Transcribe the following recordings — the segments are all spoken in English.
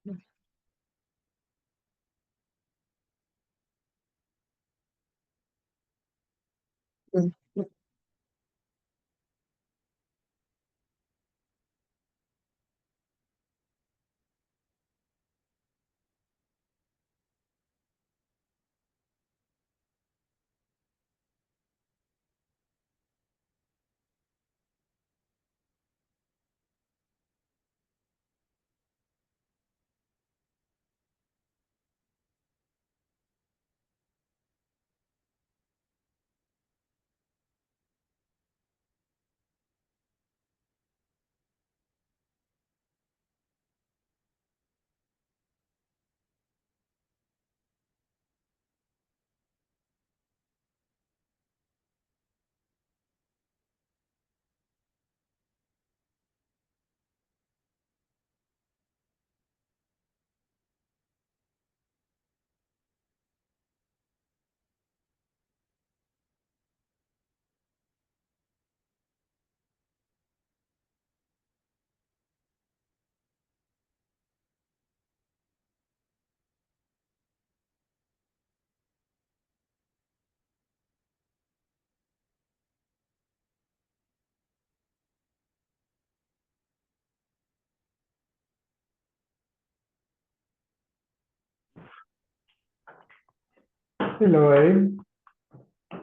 Hello, Abe.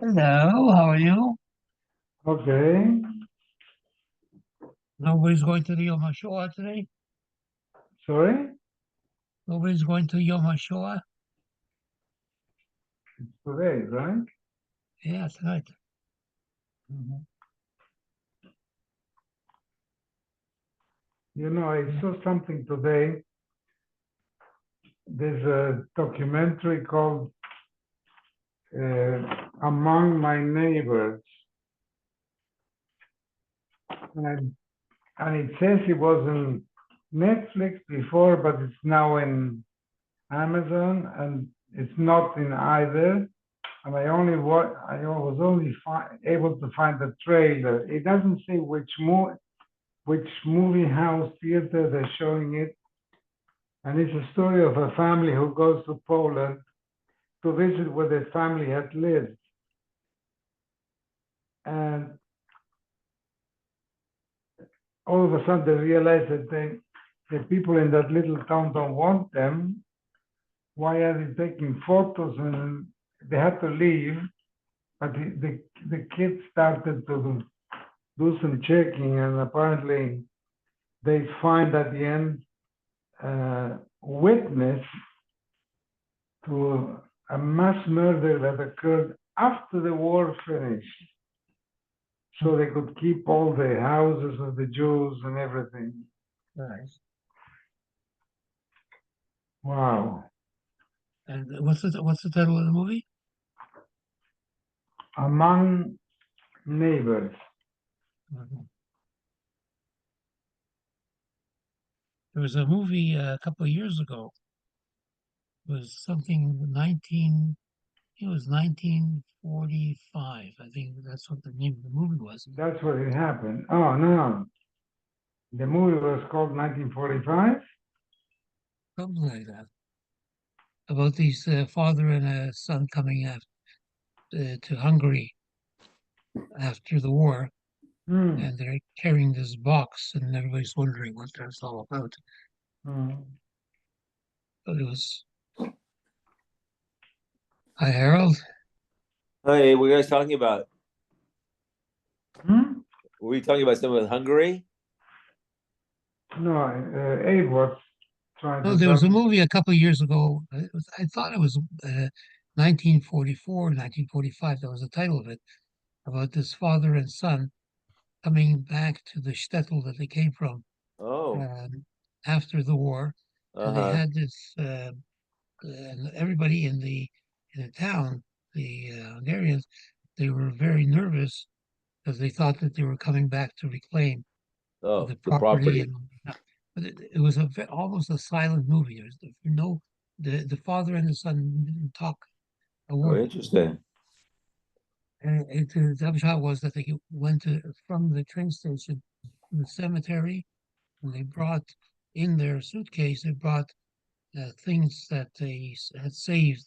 Hello, how are you? Okay. Nobody's going to the Yom HaShoah today? Sorry? Nobody's going to Yom HaShoah? Today, right? Yeah, tonight. Mhm. I saw something today. There's a documentary called Among My Neighbors. And, and it says it was on Netflix before, but it's now in Amazon, and it's not in either. And I was only able to find the trailer. It doesn't say which movie house theater they're showing it. And it's a story of a family who goes to Poland to visit where their family had lived. And all of a sudden they realize that the people in that little town don't want them. Why are they taking photos? And they had to leave, but the kids started to do some checking, and apparently they find at the end witness to a mass murder that occurred after the war finished. So they could keep all the houses of the Jews and everything. Nice. Wow. And what's the title of the movie? Among neighbors. Mhm. There was a movie a couple of years ago. It was something 19, it was 1945. I think that's what the name of the movie was. That's what it happened. Oh, no. The movie was called 1945. Something like that. About these father and a son coming out to Hungary after the war, Hmm. and they're carrying this box, and everybody's wondering what that's all about. Hmm. But it was, hi, Harold. Hey, what are you guys talking about? Hmm? Were we talking about something with Hungary? No, Abe was trying No, to there tell was a me. movie a couple of years ago. I thought it was 1944, 1945. That was the title of it, about this father and son coming back to the shtetl that they came from Oh, um, after the war, and they uh-huh. had this. And everybody in the town, the Hungarians, they were very nervous because they thought that they were coming back to reclaim the Oh, the property property. and all that. But it was almost a silent movie. There's no the father and the son didn't talk a Oh, word. interesting. And the upshot was that they went from the train station to the cemetery, and they brought in their suitcase. They brought things that they had saved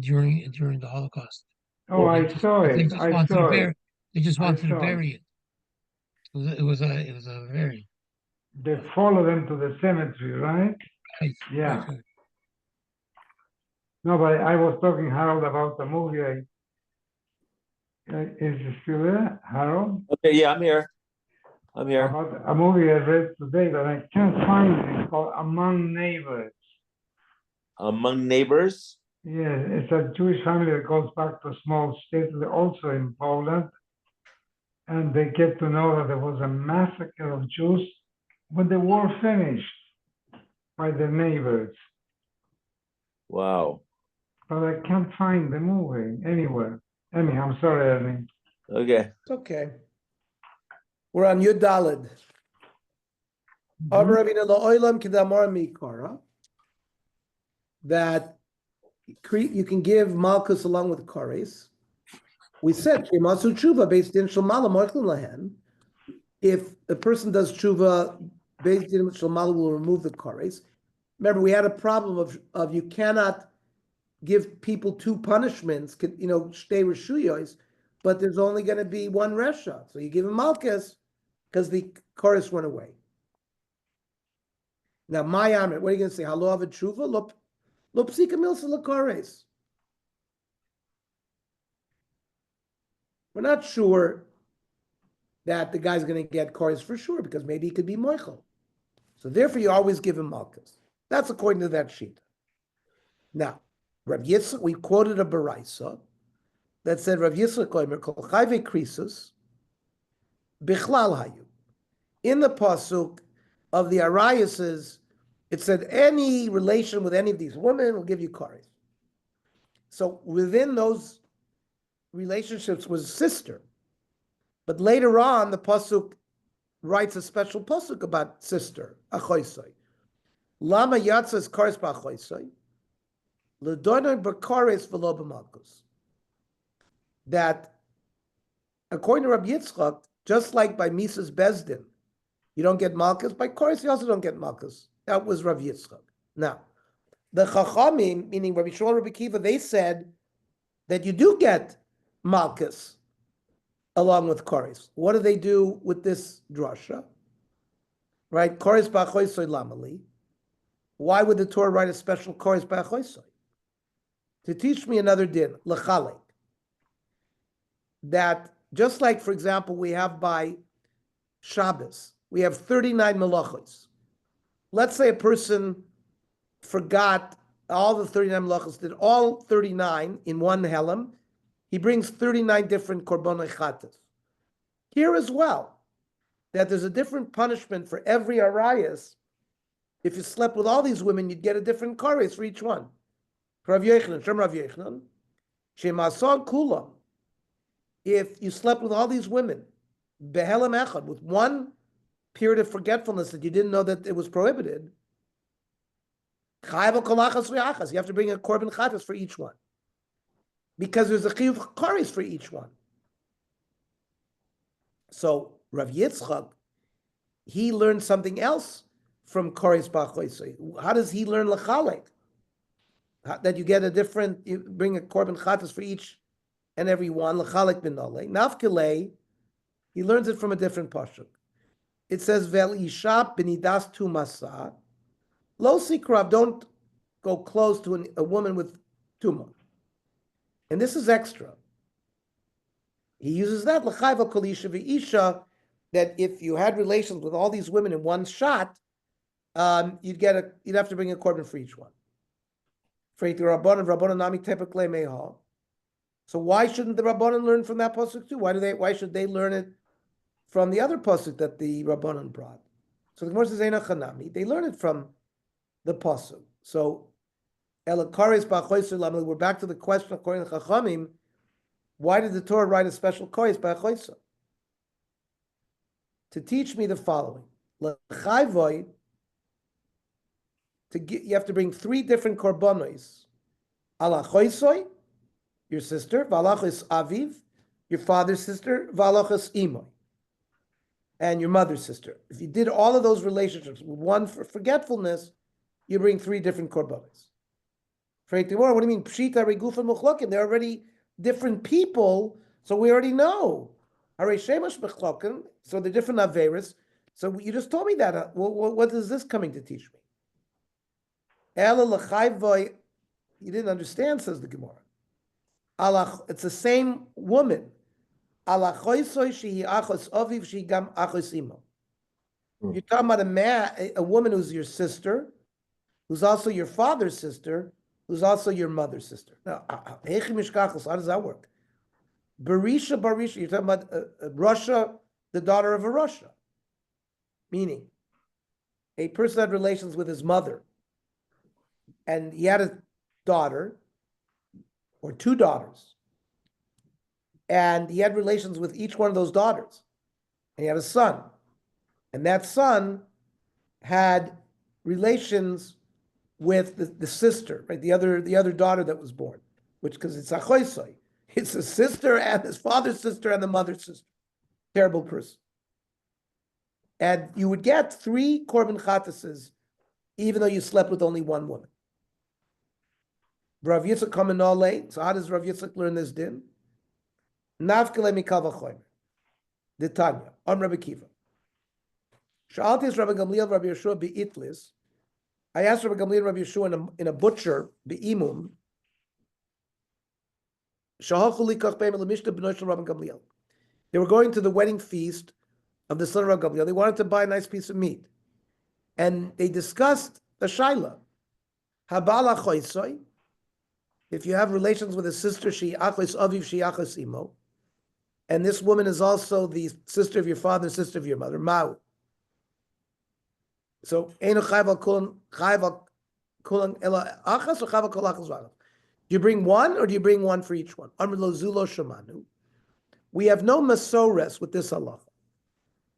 during the Holocaust. Oh, They I just saw they it. just I wanted to saw it. bury. They just I wanted to saw it. bury it. It was a very They follow them to the cemetery, right? right, Yeah. right. No, but I was talking, Harold, about the movie. Is it still there, Harold? Okay, yeah, I'm here. I'm here. About a movie I read today, but I can't find it. It's called Among Neighbors. Among Neighbors. Yeah, it's a Jewish family that goes back to a small state, also in Poland, and they get to know that there was a massacre of Jews when the war finished by their neighbors. Wow. But I can't find the movie anywhere. Anyhow, I'm sorry, Ernie. Okay. It's okay. We're on Yud Daled. Mhm. That you can give Malchus along with Kores. We said Shemasu Tshuva based in Shalmala Moichlin Lahen. If the person does Tshuva based in Shalmala, will remove the Kores. Remember, we had a problem of you cannot give people two punishments, stay Rishuyos, but there's only going to be one Resha. So you give him Malchus because the Kores went away. Now, my Amrit, what are you going to say? Halo avad tshuva? Lo psika milsa lekores. We're not sure that the guy's going to get kores for sure because maybe he could be moichel. So therefore, you always give him malchus. That's according to that sheet. Now, Rav Yitzchak, we quoted a baraisa that said Rav Yitzchak Omer kol chayve krisus bichlal hayu. In the pasuk of the Ariases, it said any relation with any of these women will give you kores. So within those relationships was sister. But later on, the pasuk writes a special pasuk about sister, achoisai. Lama yatzas kares ba'achoisai, l'doinoi b'kares v'lo b'malchus. That, according to Rabbi Yitzchak, just like by Mises Bezdin, you don't get malchus, by kares you also don't get malchus. That was Rabbi Yitzchak. Now, the Chachamim, meaning Rabbi Shmuel, Rabbi Kiva, they said that you do get malchus along with Kores. What do they do with this drasha? Right? Kores ba'achoisoi lamali. Why would the Torah write a special Kores ba'achoisoi? To teach me another din, l'chalek. That just like, for example, we have by Shabbos, we have 39 melachos. Let's say a person forgot all the 39 melachos, did all 39 in one helam. He brings 39 different korbanot chatas. Here as well, that there's a different punishment for every arayas. If you slept with all these women, you'd get a different kares for each one. Rav Yochanan, Shem Rav Yochanan, Shemason Kulam. If you slept with all these women, Behelam Echad, with one period of forgetfulness that you didn't know that it was prohibited, you have to bring a korban chatas for each one. Because there's a chiyuv kares for each one. So Rav Yitzchak, he learned something else from Kores Ba'achoisoi. How does he learn Lachalek? That you get a different, you bring a korban chatas for each and every one, Lachalek bin Nole. Nafkele, he learns it from a different pasuk. It says, Vel isha benidas tu masa, lo sikrav, don't go close to a woman with tumah. And this is extra. He uses that, L'chayva kol isha v'isha, that if you had relations with all these women in one shot, you'd have to bring a korban for each one. For the Rabbanan nami tepekle meha. So why shouldn't the Rabbanan learn from that pasuk too? Why should they learn it from the other pasuk that the Rabbanan brought? So the Gemara says Eina Chanami. They learn it from the pasuk. So Elakaris ba'achoisoi lamali. We're back to the question according to Chachamim. Why did the Torah write a special kois ba'achoisoi? To teach me the following: L'chayvoi, you have to bring three different korbanos. Alachoisoi, your sister, v'alachos aviv, your father's sister, v'alachos imoy, and your mother's sister. If you did all of those relationships with one for forgetfulness, you bring 3 different korbanos. What do you mean? Pshita regufa muchlokin. They're already different people, so we already know. Hare shemash mechlokin. So they're different averis. So you just told me that. What is this coming to teach me? Ela l'chayvoy. You didn't understand, says the Gemara. It's the same woman. You're talking about a woman who's your sister, who's also your father's sister, who's also your mother's sister. Now, how does that work? Barisha, you're talking about Russia, the daughter of a Russia. Meaning, a person had relations with his mother, and he had a daughter, or 2 daughters, and he had relations with each one of those daughters, and he had a son, and that son had relations with the sister, right? The other daughter that was born, which because it's achoisoi, it's a sister and his father's sister and the mother's sister. Terrible person. And you would get 3 korban chatases, even though you slept with only 1 woman. Rav Yitzchak Kamanole. So how does Rav Yitzchak learn this din? Navkele mikal v'chomer. The Tanya. Rabbi Kiva. Sha'altis Rabbi Gamliel Rabbi Yeshua be'itlis. I asked Rabbi Gamliel Rabbi Yeshua in a butcher be'imum. Shahachu likach be'im l'mishta b'noi shel Rabbi Gamliel. They were going to the wedding feast of the son of Rabbi Gamliel. They wanted to buy a nice piece of meat, and they discussed the shaila. Habala choisoi. If you have relations with a sister, she achos aviv, she achos imo, and this woman is also the sister of your father, sister of your mother, Ma'u. So, eino chayv kulan ela achas or chayv kol achas v'achas. Do you bring one or do you bring one for each one? Amr lo zulo shamanu. We have no masores with this halacha.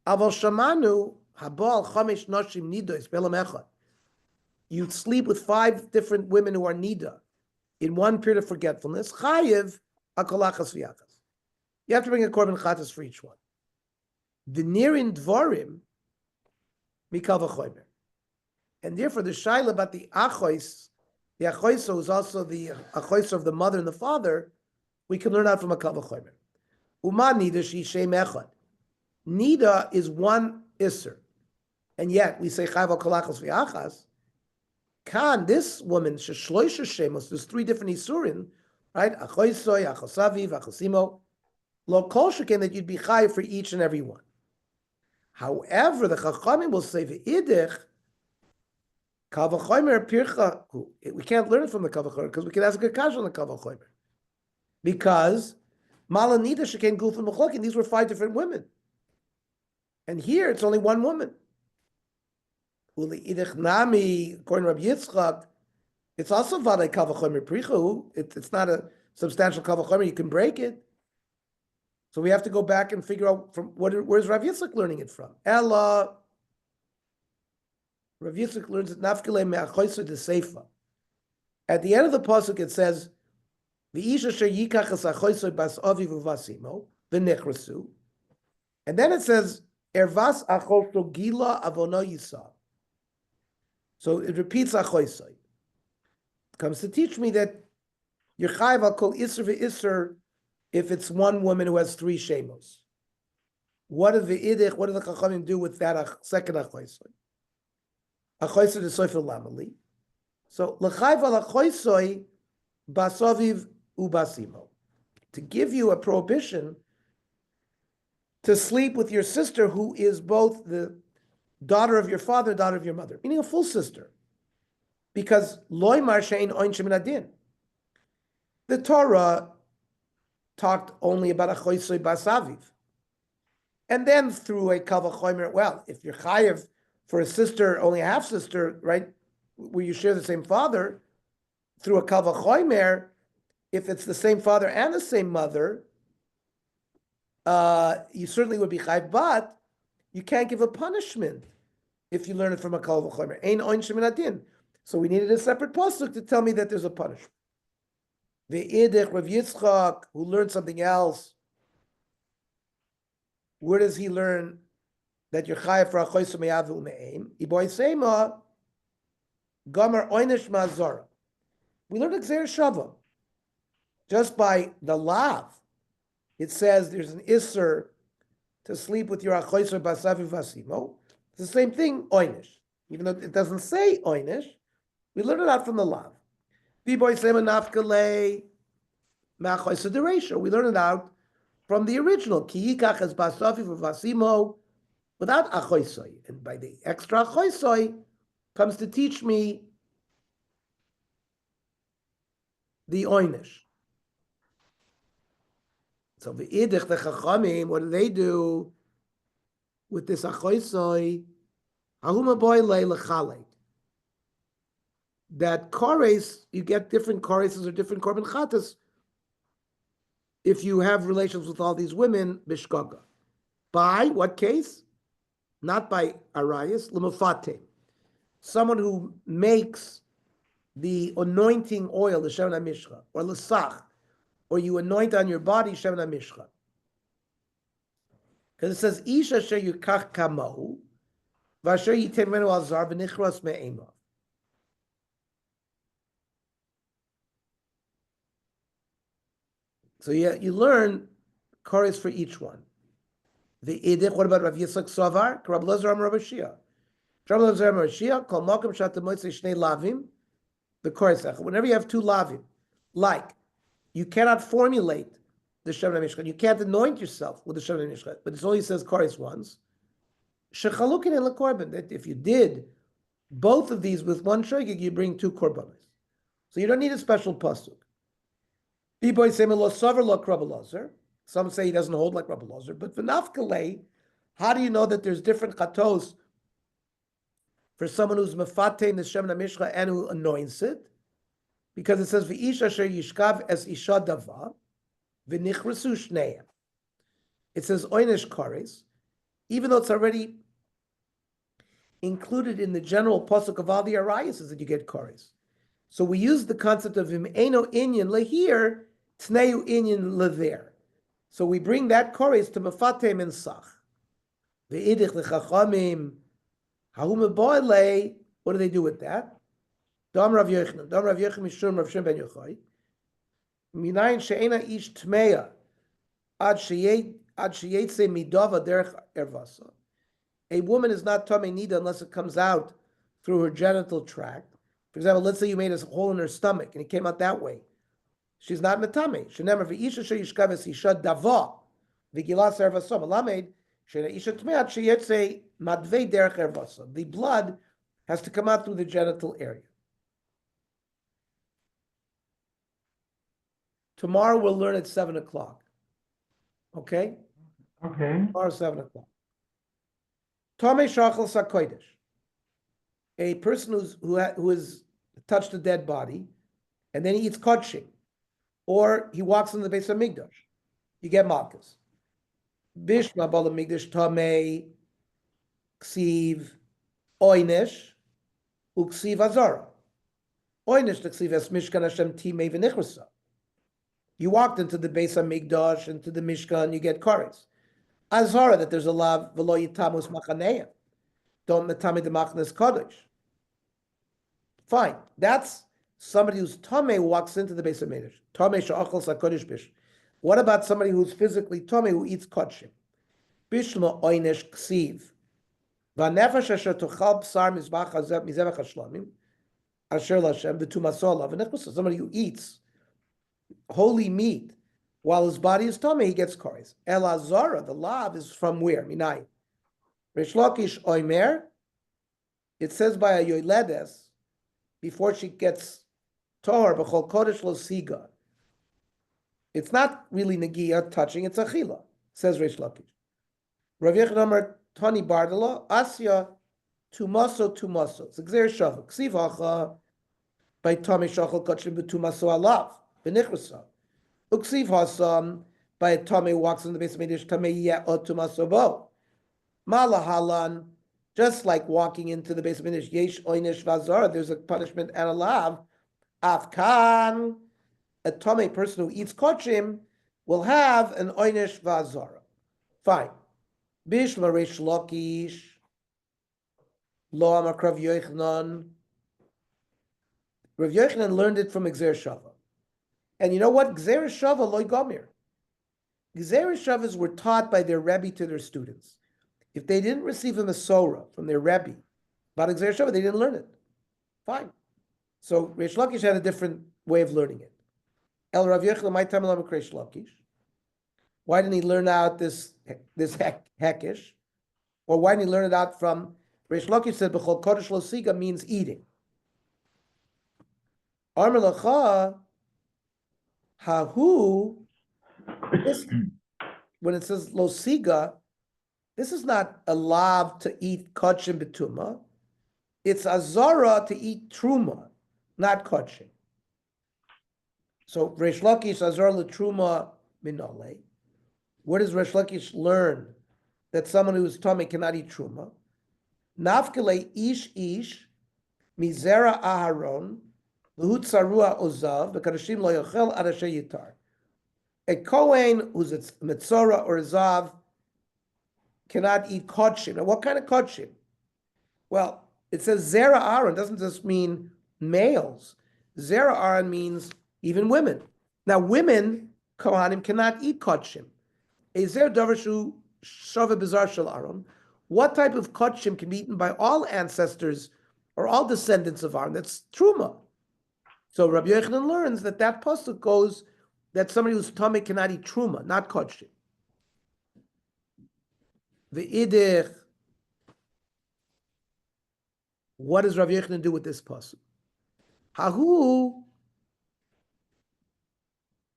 Aval shamanu habal chamesh noshim nidos belam echad. You sleep with 5 different women who are nida in one period of forgetfulness. Chayiv akolachas v'yachas. You have to bring a korban chatas for each one. The nirin dvarim mikal v'chomer. And therefore, the shaila about the achois is also the achois of the mother and the father, we can learn out from a kal v'chomer. Uma nida she shem echad. Nida is 1 isser, and yet we say chayv akolachas v'yachas. Kan, this woman, sheshloisha shemos, there's 3 different isurin, right? Achoisoi, achosaviv, achosimo. Lo kol sheken that you'd be chayiv for each and every one. However, the chachamim will say v'idich kal v'chomer pircha. We can't learn it from the kal v'chomer because we can ask a kash on the kal v'chomer. Because malanida sheken gufin mechlokin. These were 5 different women, and here it's only 1 woman. According to Rabbi Yitzchak, it's also vaday kal v'chomer prichu. It's not a substantial kal v'chomer. You can break it. So we have to go back and figure out from where's Rabbi Yitzchak learning it from. Ella, Rabbi Yitzchak learns it nafkele me'achoysa de seifa. At the end of the pasuk it says, "V'isha sher yikach es achoysa bas aviv uvasimo v'nechrasu," and then it says, "Ervas achosho gila avono yisa." So it repeats achoysa. It comes to teach me that you're chayiv al kol iser v'isser if it's 1 woman who has 3 shemos. What did the chachamim do with that second achoysa? Achoysa de soifel lamali. So l'chayv al achoysa basaviv ubasimo, to give you a prohibition to sleep with your sister who is both the daughter of your father, daughter of your mother, meaning a full sister. Because loy mar she'ein oinshim min adin. The Torah talked only about achoisoi basaviv. And then through a kal v'chomer, well, if you're chayiv for a sister, only a half sister, right, where you share the same father, through a kal v'chomer, if it's the same father and the same mother, you certainly would be chayiv, but you can't give a punishment if you learn it from a kal v'chomer. Ein oinshim min adin. So we needed a separate pasuk to tell me that there's a punishment. Ve'idich Rav Yitzchak, who learned something else. Where does he learn that you're chayav for achoysa me'avu me'eim? Iboy seima Gomer Oynish Mazora. We learned Xer Shava. Just by the lav, it says there's an Isser to sleep with your Achoiser Basavi Vasimo. It's the same thing, Oynish. Even though it doesn't say Oynish, we learned it out from the lav. V-boy Sema Nafkale Machoiser Dereisha. We learned it out from the original. Ki Yikach as Basavi Vasimo without Achoisoi. And by the extra Achoisoi comes to teach me the Oynish. So the Idich, the Chachamim, what do? With this Achoisoi? Ahuma boy lechale. That kores, you get different koreses or different korban chatas if you have relations with all these women, bishkaga. By what case? Not by arayas, lemufate. Someone who makes the anointing oil, the shemen hamishcha, or lesach, or you anoint on your body shemen hamishcha. Because it says, Isha asher yukach kamo, v'asher yitem menu al zar v'nichras me'ema. So you learn chorus for each one. The Idich, what about Rav Yitzchak Savar? Rav Lezer Amar Rav Shia. Rav Lezer Amar Rav Shia, Kol Malkum Shat Motzei Shnei Lavim, the chorus. Whenever you have two Lavim, like, you cannot formulate the Shemen HaMishkan, you can't anoint yourself with the Shemen HaMishkan, but it only says chorus once. Shechalukin El Korban, that if you did both of these with one shogeg, you bring two korbanos. So you don't need a special pasuk. Some say he doesn't hold like Rabbi Lozer, but v'nafkalei, how do you know that there's different chatos for someone who's mefatein the Shemen HaMishcha and who anoints it? Because it says v'isha asher yishkav es isha dava v'nichrasu shneim. It says oynish kares, even though it's already included in the general pasuk of all the arayas is that you get kares. So we use the concept of him eno inyan lehir tneu inyan lever. So we bring that chorus to mefatem and sach. The idich lechachamim hahum boile. What do they do with that? Dam Rav Yochanan mishum Rav Shem ben Yochai. Minayin she'ena ish tmeya ad sheyetze midava derech ervasa. A woman is not tamei nida unless it comes out through her genital tract. For example, let's say you made a hole in her stomach and it came out that way. She's not metame. Shenemer v'isha sheyishkaves isha dava v'gilas ervasa malamed she'ena isha tmeat sheyetze madvei derech ervasa. The blood has to come out through the genital area. Tomorrow we'll learn at 7 o'clock. Okay? Okay. Tomorrow 7 o'clock. Tomei shachal sakoidesh. A person who has touched a dead body, and then he eats kodshim, or he walks in the base of Migdash, you get malchus. Bishma bala Migdash tamei ksiv oynish uksiv azara. Oynish ksiv es mishkan Hashem timei v'nichrasa. You walked into the base of Migdash, into the Mishkan, you get kares. Azara, that there's a lav v'lo yitamus machaneya. Don't metame the machnes kodesh. Fine. That's somebody who's tamei walks into the base of Migdash. Tamei she'achal sakodesh bish. What about somebody who's physically tamei who eats kodshim? Bishma oynesh ksiv. V'nefesh asher tochal b'sar mizbach mizevach hashlamim asher l'Hashem v'tumaso alav v'nechus. Somebody who eats holy meat while his body is tamei, he gets kares. El azara, the lav is from where? Minai. Rish Lakish oimer. It says by a yoledes before she gets tahor b'chol kodesh lo siga. It's not really negiah touching; it's achila. Says Rish Lakish. Rav Yochanan Tani Bardala Asya tumaso. It's a gzer shavuk. Ksiv hacha by tamei shachal kachim b'tumaso alav b'nichrasa. Uksiv hasam by a tamei walks in the base of Midrash tamei ye'ot tumaso bo. Malahalan, just like walking into the base of Midrash yesh oynish vazar, there's a punishment and a lav. Afkan, a tamei person who eats kochim will have an oynish vazara. Fine. Bishma Rish Lakish, Lo Amakrav Yochanan, Rav Yochanan learned it from Gzer Shava. And you know what? Gzer Shava loy gomir. Gzer Shavas were taught by their Rebbe to their students. If they didn't receive a Masorah from their Rebbe about Gzer Shava, they didn't learn it. Fine. So Reish Lakish had a different way of learning it. El Rav Yochanan, my time along with Reish Lakish. Why didn't he learn out this hekish? Or why didn't he learn it out from Reish Lakish said B'chol Kodesh Lo Siga means eating. Amar Lacha Hahu, this, when it says Lo Siga, this is not a lav to eat kachim betuma. It's a zara to eat truma, not kachim. So Reish Lakish azar letruma minole. Where does Reish Lakish learn that someone who is tummy cannot eat truma? Nafkele ish mizera aharon l'hut sarua ozav b'kadashim lo yochel adashe yitar. A kohen who's a mitzora or a zav cannot eat kodshim. Now, what kind of kodshim? Well, it says zera aron. Doesn't just mean males. Zera aron means even women. Now, women, kohanim, cannot eat kodshim. A zer davershu shava bizar shel aron. What type of kodshim can be eaten by all ancestors or all descendants of Aaron? That's truma. So Rabbi Yochanan learns that pasuk goes that somebody whose tummy cannot eat truma, not kodshim. The idich. What does Rabbi Yochanan do with this pasuk? Hahu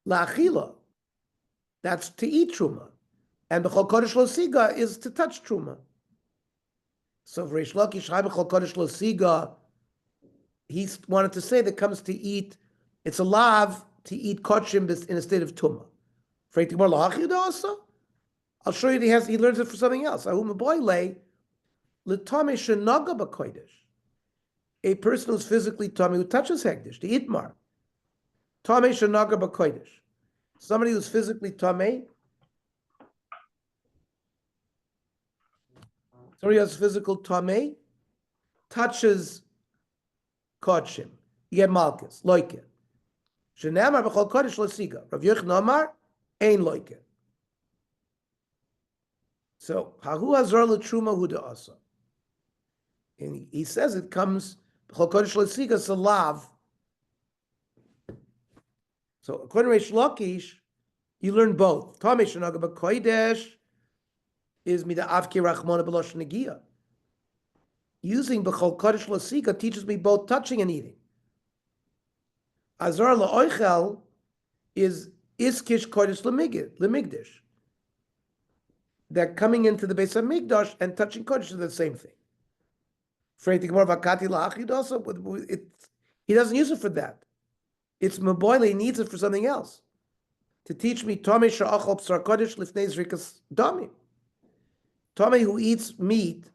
la'achila. That's to eat truma, and b'chol kodesh lo siga is to touch truma. So Reish Lakish b'chol kodesh lo siga, he wanted to say that comes to eat. It's a lav to eat kodshim in a state of tuma. I'll show you that he learns it for something else. A person who's physically tummy who touches hekdesh, the itmar. Tame shenaga b'kodesh. Somebody who's physically tummy. Somebody who has physical tummy touches kodshim. You get malchus, loike. Shenamar b'chol kodesh lo siga. Rav Yochanan Amar ein loike. So hahu hazar l'truma hu da'asa. And he says it comes b'chol kodesh lo siga salav. So according to Reish Lakish, you learn both. Tamei shenaga b'kodesh is mida avki rachmona b'losh negia. Using b'chol kodesh lo siga teaches me both touching and eating. Azar la'oichel is iskish kodesh lemigdash. That coming into the base of Mikdash and touching kodesh is the same thing. He doesn't use it for that. It's maboile, he needs it for something else. To teach me Tomei sha'achol b'sar kodesh lifnei zrikas damim. Tomei who eats meat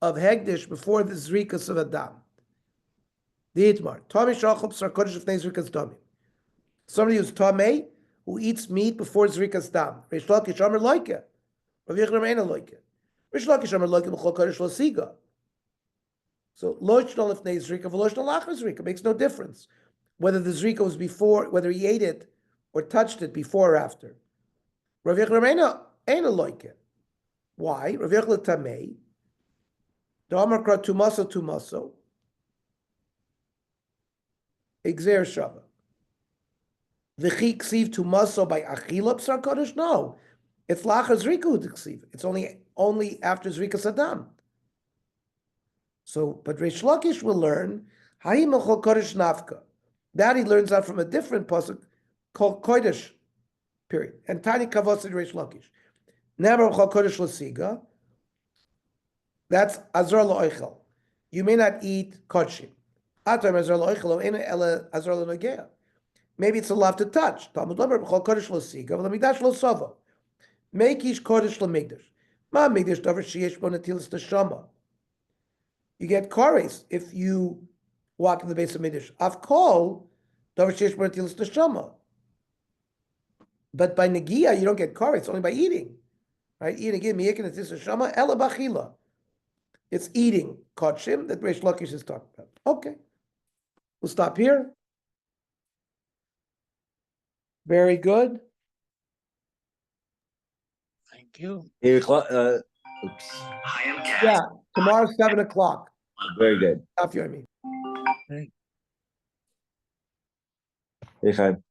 of hegdish before the zrikas of adam. The itmar. Tomei sha'achol b'sar kodesh lifnei zrikas damim. Somebody who's Tomei who eats meat before zrikas dam. Reish Lakish Amar loike. Rav Yochanan Amar loike. Reish Lakish Amar loike b'chol kodesh lo siga. So lo yishnol lifnei zrika v'lo yishnol achar zrika makes no difference whether the zrika was before, whether he ate it or touched it before or after. Rav Yochanan ain't loike. Why? Rav Yochanan tamei. The Amar kra tumaso. Exer shava. V'chi ksiv tumaso by achila b'sar kodesh? No, it's lachar zrika who ksiv. It's only after zrika sadam. So, but Reish Lakish will learn Hayim Chol Kodesh Nafka. That he learns out from a different pasuk called Kodesh. Period. And Tani Kavos Reish Lakish. Never Chol Kodesh Lasiga. That's Azar Lo'oichel. You may not eat kodshim. Atam Azar Lo'oichel o ena ela Azar Lo'nogea. Maybe it's a love to touch. Talmud Lamer Chol Kodesh Lasiga. V'lamigdash Lo Sova. Mekish Kodesh Lamigdash. Ma Migdash Davar Sheyesh Bo Natilas Neshama. You get kares if you walk in the base of Midrash. Avkol, davar sheyesh bo netilas neshama. But by negia, you don't get kares. It's only by eating, right? Eating, give me netilas neshama. Ela bachila. It's eating kodshim that Reish Lakish is talking about. Okay. We'll stop here. Very good. Thank you. 8 o'clock. Oops. Yeah, tomorrow 7 o'clock. Very good. Daf Yomi. Hey. Hey, Chaim.